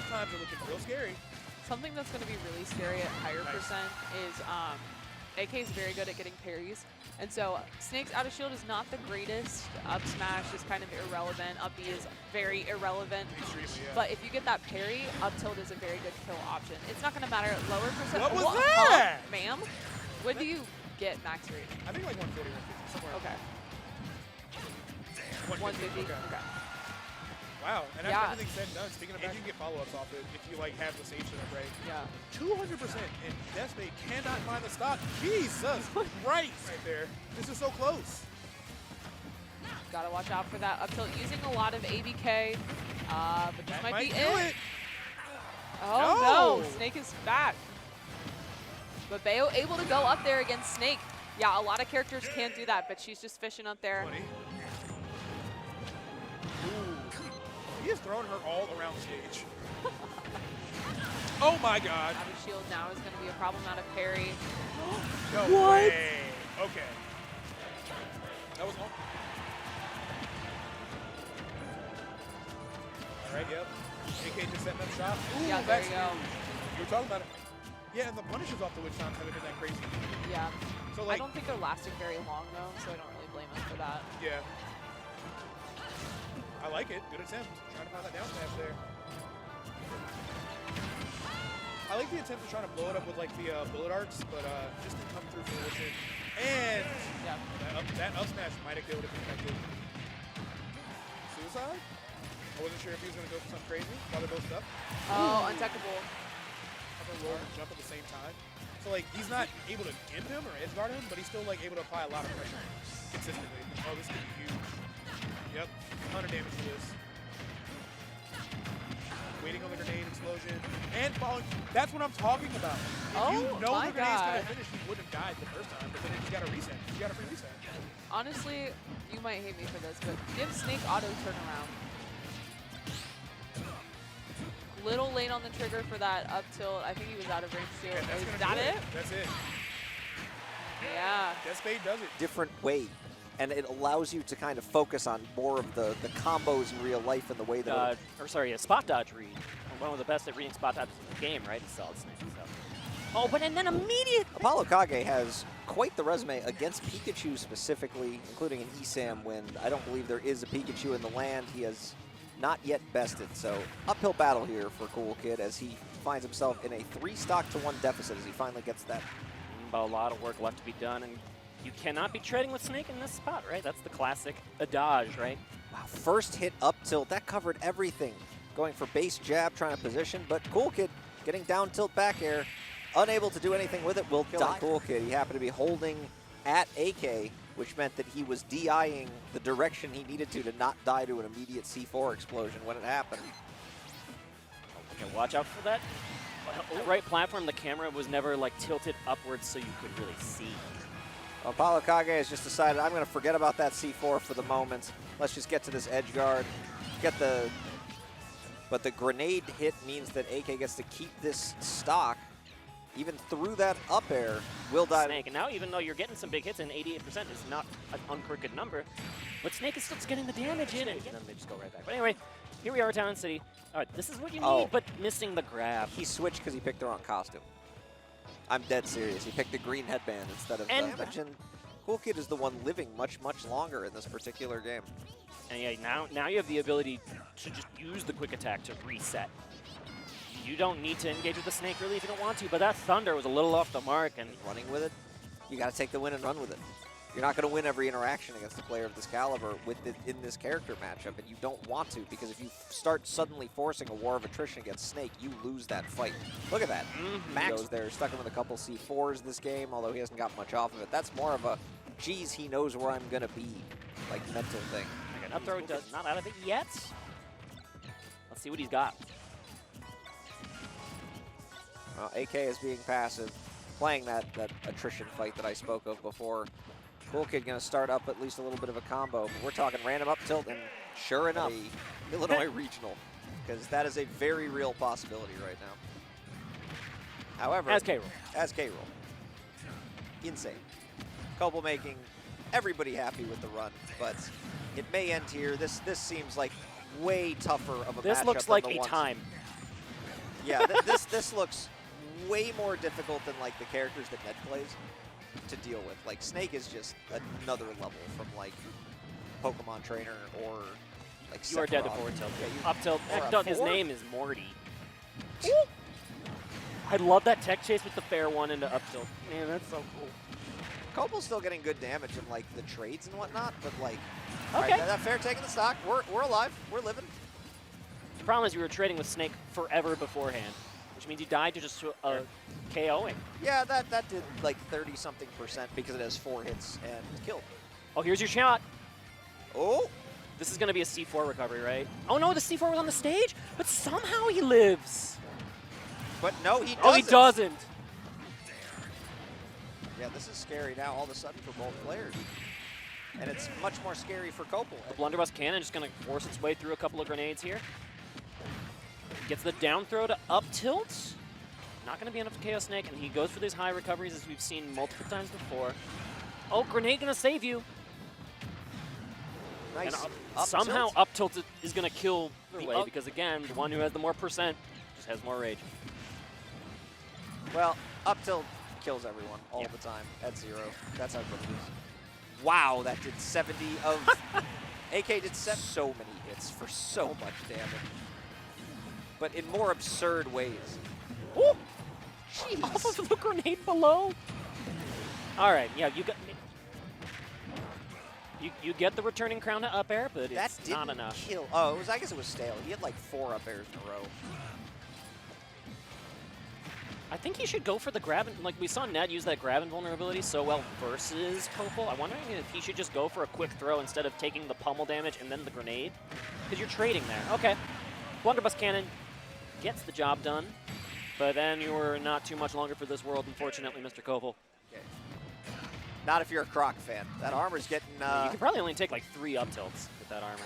times are looking real scary. Something that's going to be really scary at higher percent is AK is very good at getting parries. And so Snake's out of shield is not the greatest. Up smash is kind of irrelevant. Up B is very irrelevant. Extremely, yeah. But if you get that parry, up tilt is a very good kill option. It's not going to matter at lower percent. What was that? Ma'am? When do you get max rate? I think like 140, 150, somewhere. Okay. 150. Okay. Wow, and after everything said and done, speaking of that, you can get follow-ups off it if you like have the stage setup right. Yeah. 200%, and Despay cannot find the stock. Jesus Christ, right there. This is so close. Gotta watch out for that up tilt. Using a lot of ABK, but this That might be do it. Oh no, Snake is back. But Bayo able to go up there against Snake. Yeah, a lot of characters can't do that, but she's just fishing up there. He is throwing her all around the stage. Oh my god. Out of shield now is going to be a problem, out of parry. No What? way. Okay. That was all. All right, yep. AK just setting up shop. Ooh, Yeah, there you go. You were talking about it. Yeah, and the punishes off the witch times haven't been that crazy. Yeah. So I like, don't think they're lasting very long, though, so I don't really blame us for that. yeah. I like it. Good attempt. Trying to find that down smash there. I like the attempt of trying to blow it up with like the bullet arcs, but just to come through fruition. And Yeah. that up smash might have killed if effective. Suicide? I wasn't sure if he was going to go for something crazy while they're both stuck. Oh, untechable. I'm going to roll and jump at the same time. So like he's not able to gimp him or edge guard him, but he's still like able to apply a lot of pressure consistently. Oh, this could be huge. Yep, 100 damage to this. Waiting on the grenade explosion and falling. That's what I'm talking about. If you know the grenade's going to finish, he wouldn't have died the first time, but then he got a reset. He got a free reset. Honestly, you might hate me for this, but give Snake auto turnaround. Little late on the trigger for that up tilt. I think he was out of range too. Okay, that's Is that it? That's it. Yeah. Despay does it. Different way, and it allows you to kind of focus on more of the combos in real life and the way that a spot dodge read. One of the best at reading spot dodge in the game, right? It's Solid Snake. So. Oh, but and then immediate. Apollo Kage has quite the resume against Pikachu specifically, including an ESAM win. I don't believe there is a Pikachu in the land. He has not yet bested, so uphill battle here for Cool Kid as he finds himself in a 3-stock-to-1 deficit as he finally gets that. But a lot of work left to be done, and you cannot be trading with Snake in this spot, right? That's the classic adage, right? Wow, first hit up tilt, that covered everything. Going for base jab, trying to position, but Cool Kid getting down tilt back air, unable to do anything with it, will die. Cool Kid, he happened to be holding at AK, which meant that he was DIing the direction he needed to not die to an immediate C4 explosion when it happened. Okay, watch out for that. The right platform, the camera was never like tilted upwards so you could really see. Apollo Kage has just decided, I'm going to forget about that C4 for the moment. Let's just get to this edge guard. But the grenade hit means that AK gets to keep this stock. Even through that up air, will die. Snake, and now even though you're getting some big hits, and 88% is not an uncrooked number, but Snake is still getting the damage in, and then they just go right back. But anyway, here we are, Town City. All right, this is what you need, but missing the grab. He switched because he picked the wrong costume. I'm dead serious. He picked the green headband instead of damage, and Cool Kid is the one living much, much longer in this particular game. And yeah, now you have the ability to just use the quick attack to reset. You don't need to engage with the Snake really if you don't want to, but that Thunder was a little off the mark. And running with it, you got to take the win and run with it. You're not going to win every interaction against a player of this caliber in this character matchup, and you don't want to, because if you start suddenly forcing a war of attrition against Snake, you lose that fight. Look at that. Max goes there, stuck him with a couple C4s this game, although he hasn't got much off of it. That's more of a, geez, he knows where I'm going to be, like, mental thing. Okay, up throw does not out of it yet. Let's see what he's got. Well, AK is being passive, playing that attrition fight that I spoke of before. Cool Kid going to start up at least a little bit of a combo. But we're talking random up tilt, and sure enough, Illinois Regional, because that is a very real possibility right now. However, as K-Roll. As K-Roll. Insane. Kobo making everybody happy with the run, but it may end here. This seems like way tougher of a matchup. This looks like a time. Yeah, this looks way more difficult than like the characters that Ned plays to deal with. Like Snake is just another level from like Pokemon Trainer or like You are dead to Sephiroth. forward tilt. Yeah, Up tilt. or a Heck, his four? name is Morty. I love that tech chase with the fair one into up tilt. Man, that's so cool. Copel's still getting good damage in like the trades and whatnot, but like, Okay. all right, that fair taking the stock. We're alive. We're living. The problem is you were trading with Snake forever beforehand, which means you died to just KOing. Yeah, that did like 30-something% because it has 4 hits and killed. Oh, here's your shot. Oh, This is going to be a C4 recovery, right? Oh, no, the C4 was on the stage, but somehow he lives. but no, he doesn't. Oh, he doesn't. Yeah, this is scary now all of a sudden for both players. And it's much more scary for Copel. The blunderbuss cannon just going to force its way through a couple of grenades here. Gets the down throw to up tilt. Not going to be enough to KO Snake, and he goes for these high recoveries as we've seen multiple times before. Oh, grenade going to save you. Nice. And Up somehow tilt. up tilt is going to kill the The way up- because, again, the one who has the more percent just has more rage. Well, up tilt kills everyone all Yeah. the time at 0. That's how good it is. Wow, that did 70 of... AK did so many hits for so much damage. But in more absurd ways. Ooh! Jeez. Off of the grenade below. All right, yeah, you got... You get the returning crown to up air, but That it's didn't not enough. kill. Oh, it was. I guess it was stale. He had like 4 up airs in a row. I think he should go for the grab. Like, we saw Ned use that grab invulnerability so well versus Copel. I'm wondering if he should just go for a quick throw instead of taking the pummel damage and then the grenade. Because you're trading there. Okay. Blunderbuss Cannon gets the job done. But then you were not too much longer for this world, unfortunately, Mr. Copel. Okay. Not if you're a Croc fan. That armor's getting... You can probably only take like 3 up tilts with that armor.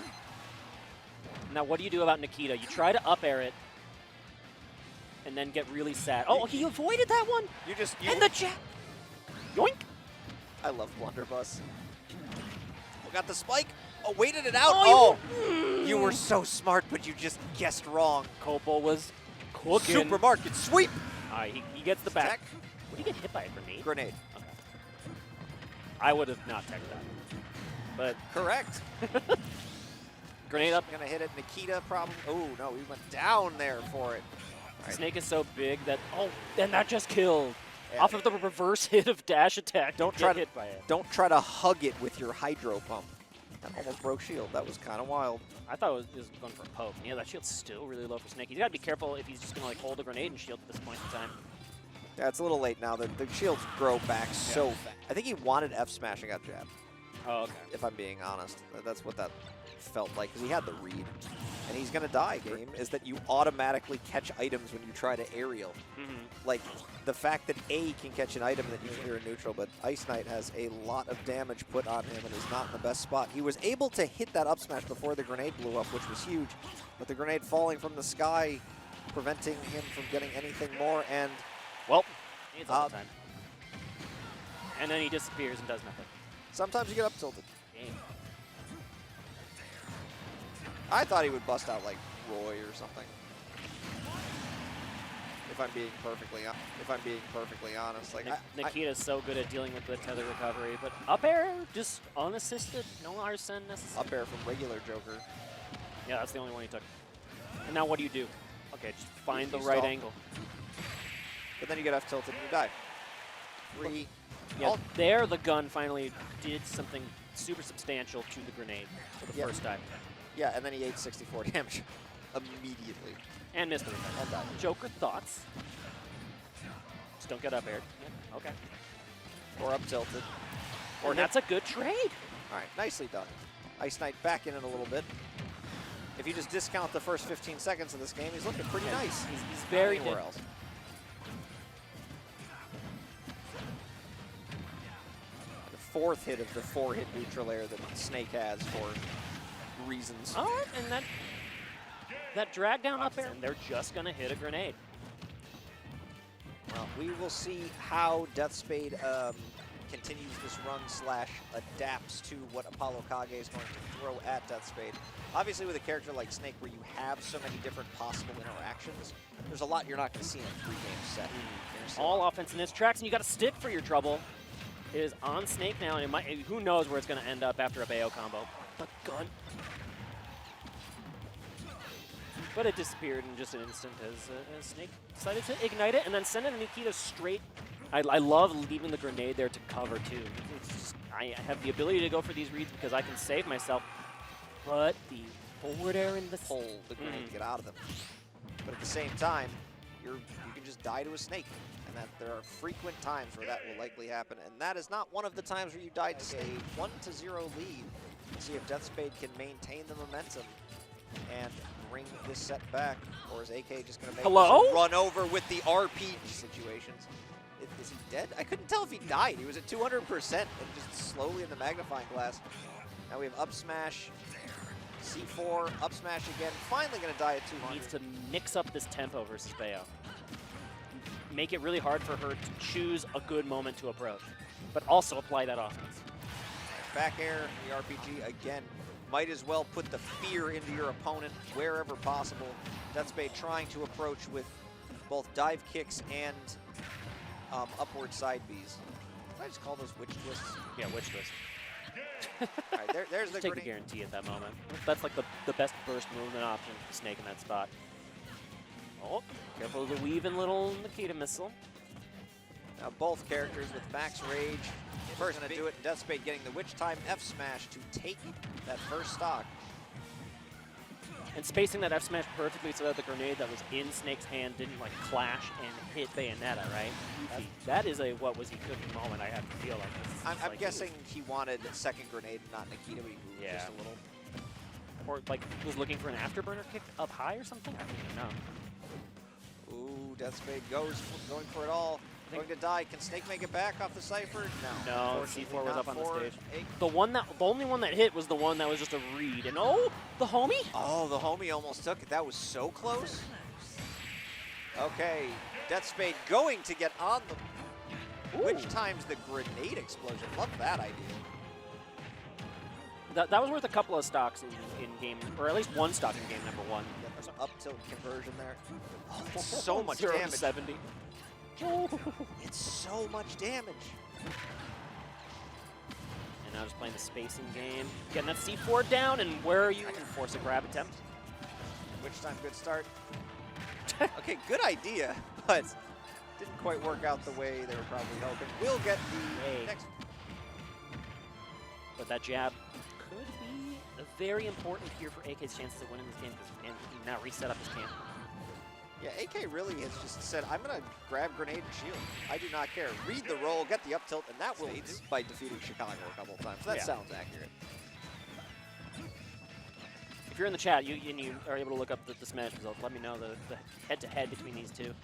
Now, what do you do about Nikita? You try to up air it, and then get really sad. Oh, he avoided that one! You just... And the jab! Yoink! I love Blunderbuss. Oh, got the spike. Oh, waited it out. Oh, Oh, you were so smart, but you just guessed wrong. Copel was cooking. Supermarket sweep. He gets the back. Tech. Would he get hit by a grenade? Grenade. Okay. I would have not teched that. But Correct. grenade up. Gonna hit it. Nikita probably. Oh, no, he went down there for it. All right. Snake is so big that, oh, and that just killed. Yeah. Off of the reverse hit of dash attack. Don't Get try to- hit by it. Don't try to hug it with your hydro pump. That almost broke shield. That was kind of wild. I thought it was going for a poke. Yeah, that shield's still really low for Snake. He's got to be careful if he's just going to like hold a grenade and shield at this point in time. Yeah, it's a little late now. The shields grow back so fast. I think he wanted F smash and got jabbed, Oh, okay. if I'm being honest. That's what that felt like, because he had the read. And he's going to die, game, is that you automatically catch items when you try to aerial. Mm-hmm. Like, the fact that A can catch an item that you clear in neutral, but Ice Knight has a lot of damage put on him and is not in the best spot. He was able to hit that up smash before the grenade blew up, which was huge. But the grenade falling from the sky, preventing him from getting anything more, and Well, it's all the time. And then he disappears and does nothing. sometimes you get up tilted. Game. I thought he would bust out like Roy or something. If I'm being perfectly honest, like Nikita's so good at dealing with the tether recovery, but up air, just unassisted, no Arsene necessary. up air from regular Joker. Yeah, that's the only one he took. And now what do you do? Okay, just find the You right stall. angle. But then you get F tilted and you die. Three. Yeah, all- there the gun finally did something super substantial to the grenade for the Yeah. first time. Yeah, and then he ate 64 damage immediately. And missed the recovery. And died. Joker thoughts. Just don't get up aired. Yeah, okay. Or up tilted. Or that's a good trade. All right, nicely done. Ice Knight back in it a little bit. If you just discount the first 15 seconds of this game, he's looking pretty nice. He's very Not anywhere good. else. The fourth hit of the 4-hit neutral air that Snake has for reasons. All right, and that drag down up air, and they're just going to hit a grenade. Well, we will see how Death Spade continues this run / adapts to what Apollo Kage is going to throw at Deathspade. Obviously, with a character like Snake, where you have so many different possible interactions, there's a lot you're not going to see in a 3-game set. All offense in its tracks, and you got to stick for your trouble. It is on Snake now, and it might, who knows where it's going to end up after a Bayo combo. The gun. But it disappeared in just an instant as Snake decided to ignite it and then send it to Nikita straight. I love leaving the grenade there to cover, too. It's just, I have the ability to go for these reads because I can save myself. But the forward air in the pull the grenade to get out of them. But at the same time, you can just die to a Snake. And that there are frequent times where that will likely happen. And that is not one of the times where you died to a 1-0 lead. See if Deathspade can maintain the momentum and bring this set back, or is AK just going to make this a run over with the RP situations? Is he dead? I couldn't tell if he died. He was at 200% and just slowly in the magnifying glass. Now we have up smash, C4, up smash again, finally going to die at 200. Needs to mix up this tempo versus Bayo. Make it really hard for her to choose a good moment to approach, but also apply that offense. Back air, the RPG again. Might as well put the fear into your opponent wherever possible. Deathspade trying to approach with both dive kicks and upward side Bs. Did I just call those witch twists? Yeah, witch twist. All right, there's the take the guarantee at that moment. That's like the best burst movement option for Snake in that spot. Oh, careful of the weave-in little Nikita missile. Now both characters with max rage. First going to do it, Deathspade getting the Witch Time F smash to take that first stock. And spacing that F smash perfectly so that the grenade that was in Snake's hand didn't like clash and hit Bayonetta, right? That is a what was he cooking moment, I have to feel like. I'm guessing he wanted a second grenade, not Nikita, but he moved just a little. Or like was looking for an afterburner kick up high or something? I don't even know. Ooh, Deathspade going for it all. Going to die. Can Snake make it back off the Cypher? No. No, C4 was up on the stage. The only one that hit was the one that was just a read. And oh, the homie? Oh, the homie almost took it. That was so close. Okay, Deathspade going to get on the Which times the grenade explosion. Love that idea. That was worth a couple of stocks in game, or at least one stock in game number 1. Yeah, there's an up tilt conversion there. Oh, it's so much damage. 70. It's so much damage. And now just playing the spacing game. Getting that C4 down, and where are you? I can force a grab attempt. Which time good start. Okay, good idea, but didn't quite work out the way they were probably hoping. We'll get the next. But that jab could be very important here for AK's chances of winning this game, because he can now reset up his camp. Yeah, AK really has just said, I'm going to grab grenade and shield. I do not care. Read the roll, get the up tilt, and that will by defeating Chicago a couple of times. So that sounds accurate. If you're in the chat and you are able to look up the Smash results, let me know the head-to-head between these two.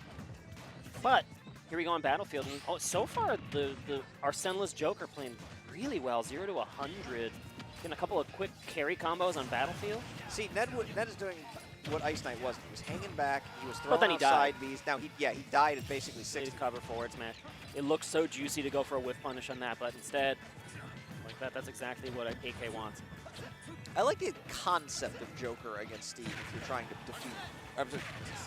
But here we go on Battlefield. And, oh, so far, the Arsenal's Joker playing really well, 0 to 100. Getting a couple of quick carry combos on Battlefield. See, Ned is doing what Ice Knight wasn't. He was hanging back, he was throwing out side Bs. Now, he died at basically 60. Cover forward smash. It looks so juicy to go for a whiff punish on that, but instead, like that's exactly what AK wants. I like the concept of Joker against Steve if you're trying to defeat,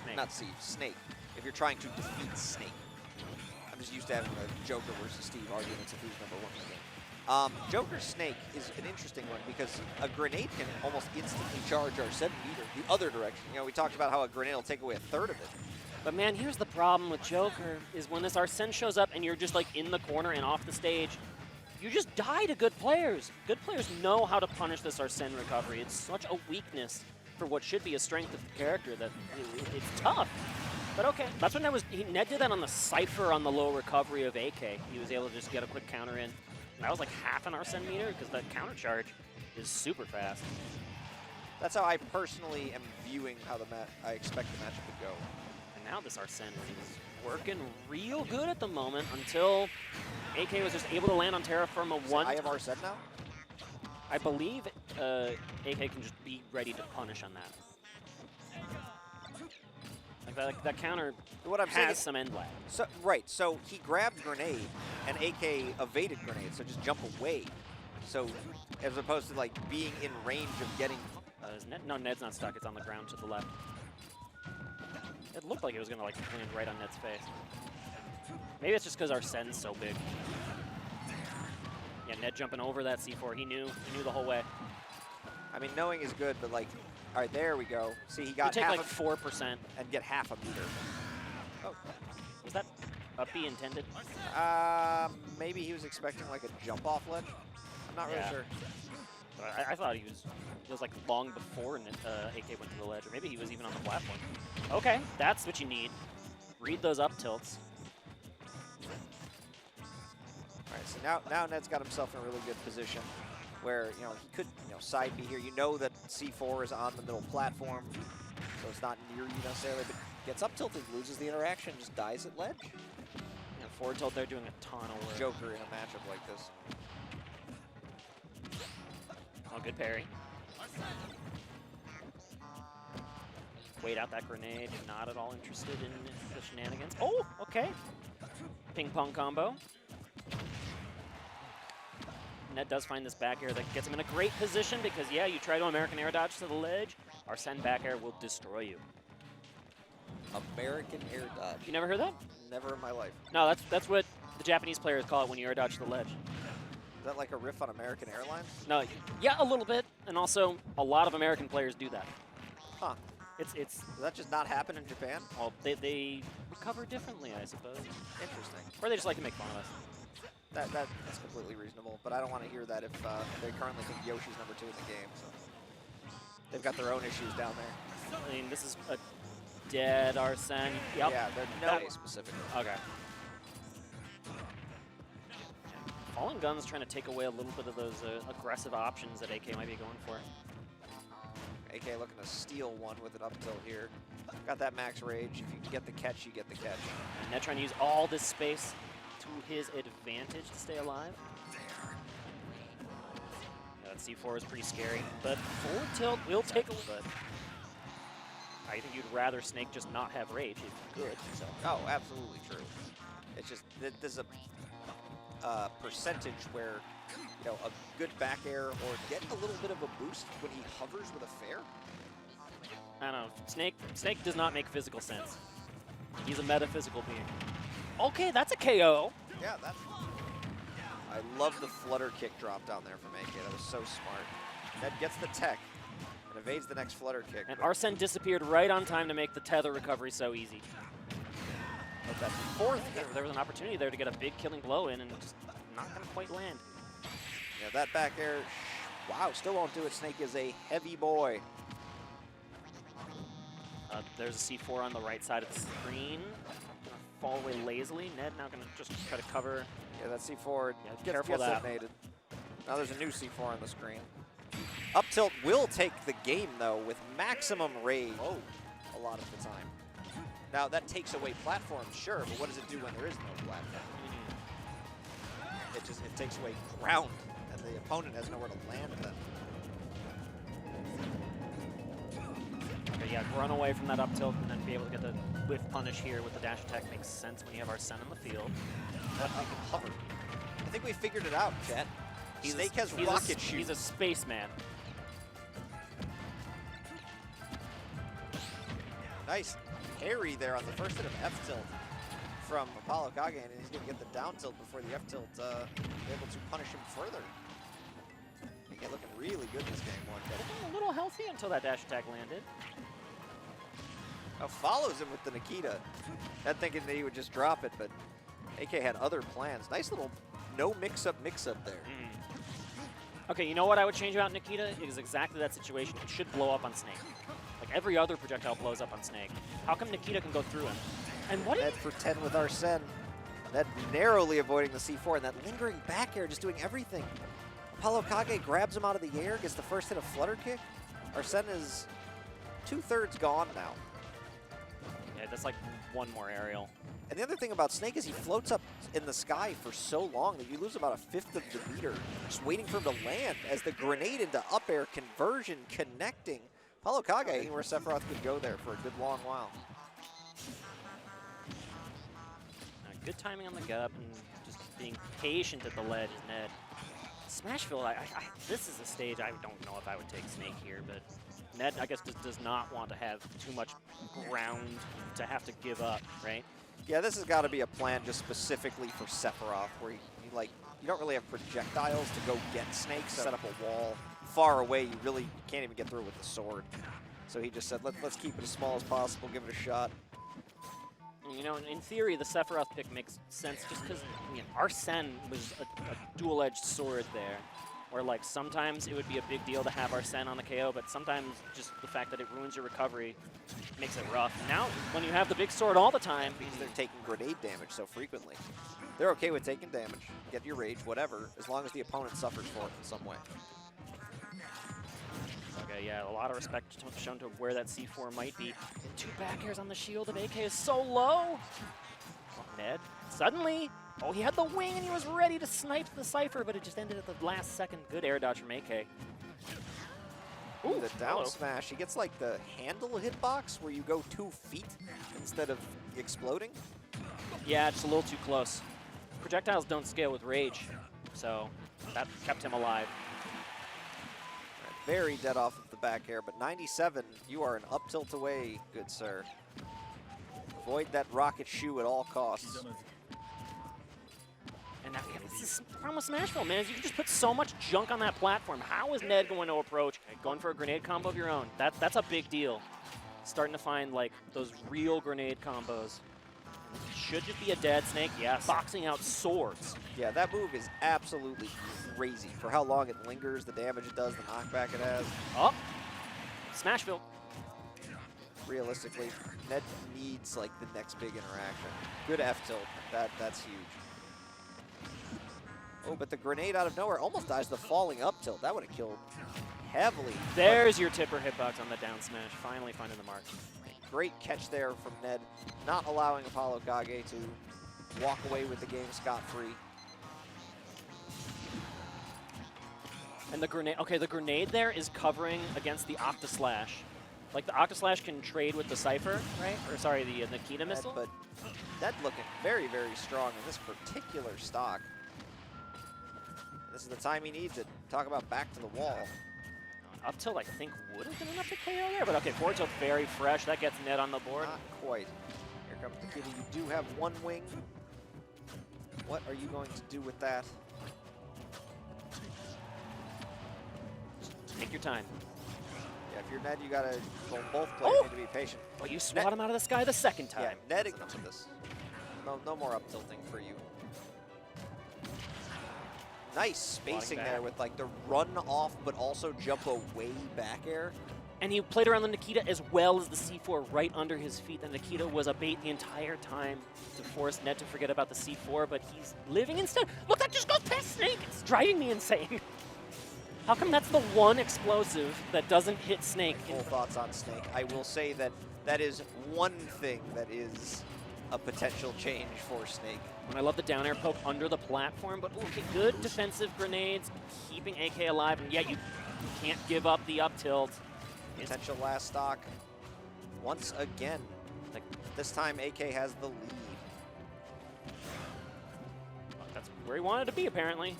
Snake. Not Steve, Snake. If you're trying to defeat Snake. I'm just used to having a Joker versus Steve arguments of who's number 1 in the game. Joker Snake is an interesting one because a grenade can almost instantly charge our 7 meter the other direction. You know, we talked about how a grenade will take away a third of it. But man, here's the problem with Joker is when this Arsene shows up and you're just like in the corner and off the stage, you just die to good players. Good players know how to punish this Arsene recovery. It's such a weakness for what should be a strength of the character that it's tough. But okay, that's what Ned did that on the Cypher on the low recovery of AK. He was able to just get a quick counter in. That was like half an Arsene meter because that counter charge is super fast. That's how I personally am viewing how I expect the matchup to go. And now this Arsene is working real good at the moment until AK was just able to land on Terra from a one. I have Arsene now? I believe AK can just be ready to punish on that. Like that counter What I'm saying has is, some end lag. so, right, so he grabbed grenade, and AK evaded grenade, so just jump away. So, as opposed to like being in range of getting... Is Ned? No, Ned's not stuck. It's on the ground to the left. It looked like it was going to like land right on Ned's face. Maybe it's just because our Sen's so big. Yeah, Ned jumping over that C4. He knew the whole way. I mean, knowing is good, but like, all right, there we go. See, he got You take half like 4%. and get half a meter. Oh, was that up B intended? Maybe he was expecting like a jump off ledge. I'm not really Yeah. sure. But I thought it was like long before AK went to the ledge, or maybe he was even on the platform. Okay, that's what you need. Read those up tilts. All right, so now Ned's got himself in a really good position where, you know, he could, you know, side B here. You know that C4 is on the middle platform, so it's not near you necessarily, but gets up tilted, loses the interaction, just dies at ledge. Yeah, forward tilt, they're doing a ton of work. Joker in a matchup like this. Oh, good parry. Wait out that grenade. Not at all interested in the shenanigans. Oh, okay. Ping pong combo. Ned does find this back air that gets him in a great position because, yeah, you try to American air dodge to the ledge, our Sen back air will destroy you. American air dodge. You never heard that? Never in my life. No, that's what the Japanese players call it when you air dodge to the ledge. Is that like a riff on American Airlines? No, yeah, a little bit, and also a lot of American players do that. Huh. It's Does that just not happen in Japan? well, they recover differently, I suppose, Interesting. or they just like to make fun of us. That's completely reasonable, but I don't want to hear that if they currently think Yoshi's number 2 in the game. So they've got their own issues down there. I mean, this is a dead Arsene. Yep. Yeah, they're That- no specifically. Okay. Fallen Gun's trying to take away a little bit of those aggressive options that AK might be going for. AK looking to steal one with an up tilt here. Got that max rage. If you get the catch, you get the catch. And Ned trying to use all this space to his advantage to stay alive. Yeah, that C4 is pretty scary, but forward tilt will take a little bit. I think you'd rather Snake just not have rage if you could. So. Oh, absolutely true. It's just that there's a percentage where, you know, a good back air or getting a little bit of a boost when he hovers with a fair. I don't know. Snake does not make physical sense. He's a metaphysical being. Okay, that's a KO. Yeah, that's... I love the flutter kick drop down there from AK. That was so smart. Ned gets the tech and evades the next flutter kick. And but- Arsene disappeared right on time to make the tether recovery so easy. but that fourth hit, There was an opportunity there to get a big killing blow in and just not going to quite land. yeah, that back air, wow, still won't do it. Snake is a heavy boy. There's a C4 on the right side of the screen. Gonna fall away lazily. Ned now going to just try to cover. Yeah, that C4 Yeah, gets careful of that. detonated. Now there's a new C4 on the screen. Up tilt will take the game, though, with maximum rage a lot of the time. Now, that takes away platforms, sure, but what does it do when there is no platform? It takes away ground, and the opponent has nowhere to land then. Okay, yeah, run away from that up tilt and then be able to get the whiff punish here with the dash attack makes sense when you have our Sen in the field. That we can hover. I think we figured it out, Chet. Snake has rocket shoot. He's a spaceman. Nice parry there on the first hit of F tilt from Apollo Kage, and he's going to get the down tilt before the F tilt able to punish him further. He's looking really good this game, one Chet. Looking a little healthy until that dash attack landed. Now follows him with the Nikita. Not thinking that he would just drop it, but AK had other plans. Nice little no mix-up there. Okay, you know what I would change about Nikita? It is exactly that situation. It should blow up on Snake. Like every other projectile blows up on Snake. How come Nikita can go through him? And what Ned for 10 with Arsene. Ned narrowly avoiding the C4, and that lingering back air just doing everything. Apollo Kage grabs him out of the air, gets the first hit of flutter kick. Arsene is 2/3 gone now. Yeah, that's like one more aerial. And the other thing about Snake is he floats up in the sky for so long that you lose about 1/5 of the meter just waiting for him to land as the grenade into up air conversion connecting. Apollo Kage, where Sephiroth could go there for a good long while. Good timing on the gut and just being patient at the ledge is Ned. Smashville, this is a stage I don't know if I would take Snake here, but Ned, I guess, does not want to have too much ground to have to give up, right? Yeah, this has got to be a plan just specifically for Sephiroth, where you don't really have projectiles to go get Snake, set up a wall far away. You really can't even get through with the sword. So he just said, let's keep it as small as possible, give it a shot. You know, in theory, the Sephiroth pick makes sense just because, I mean, Arsene was a dual-edged sword there, where, like, sometimes it would be a big deal to have Arsene on the KO, but sometimes just the fact that it ruins your recovery makes it rough. Now, when you have the big sword all the time, because they're taking grenade damage so frequently. They're okay with taking damage, get your rage, whatever, as long as the opponent suffers for it in some way. Okay, yeah, a lot of respect shown to where that C4 might be. And 2 back airs on the shield of AK is so low. Oh, Ned, suddenly, oh, he had the wing and he was ready to snipe the Cypher, but it just ended at the last second. Good air dodge from AK. Ooh, the down smash. He gets like the handle hitbox where you go 2 feet instead of exploding. Yeah, just a little too close. Projectiles don't scale with rage, so that kept him alive. Very dead off of the back air, but 97, you are an up tilt away, good sir. Avoid that rocket shoe at all costs. And now, yeah, this is the problem with Smashville, man. Is you can just put so much junk on that platform. How is Ned going to approach? Going for a grenade combo of your own. That's a big deal. Starting to find, like, those real grenade combos. Should just be a dead Snake, yes. Boxing out swords. Yeah, that move is absolutely crazy. For how long it lingers, the damage it does, the knockback it has. Oh, Smashville. Realistically, Ned needs like the next big interaction. Good F tilt, that's huge. Oh, but the grenade out of nowhere almost dies the falling up tilt. That would have killed heavily. There's your tipper hitbox on the down smash. Finally finding the mark. Great catch there from Ned, not allowing Apollo Kage to walk away with the game scot-free. And the grenade, okay, the grenade there is covering against the Octaslash. Like the Octaslash can trade with the Cypher, right? Or sorry, the Nikita missile. But Ned looking very, very strong in this particular stock. This is the time he needs it. Talk about back to the wall. Up tilt, I think, would have been enough to KO there, but okay, forward tilt very fresh. That gets Ned on the board. Not quite. Here comes the kitty. You do have 1 wing. What are you going to do with that? Take your time. Yeah, if you're Ned, you gotta, well, both players need to be patient. Well, you swat him out of the sky the second time. Yeah, Ned ignores this. No more up tilting for you. Nice spacing there with like the run off, but also jump away back air. And he played around the Nikita as well as the C4 right under his feet. The Nikita was a bait the entire time to force Ned to forget about the C4, but he's living instead. Look, that just goes past Snake. It's driving me insane. How come that's the one explosive that doesn't hit Snake? Full thoughts on Snake. I will say that that is one thing that is a potential change for Snake. And I love the down air poke under the platform, but okay, good defensive grenades, keeping AK alive, and yeah, you can't give up the up tilt. Potential last stock. Once again, like this time AK has the lead. That's where he wanted to be, apparently.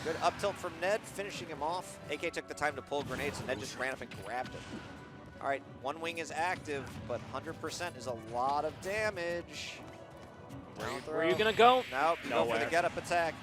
Good up tilt from Ned, finishing him off. AK took the time to pull grenades, and Ned just ran up and grabbed it. All right, 1 wing is active, but 100% is a lot of damage. Where are you gonna go? Nope, go for Nowhere. the get-up attack.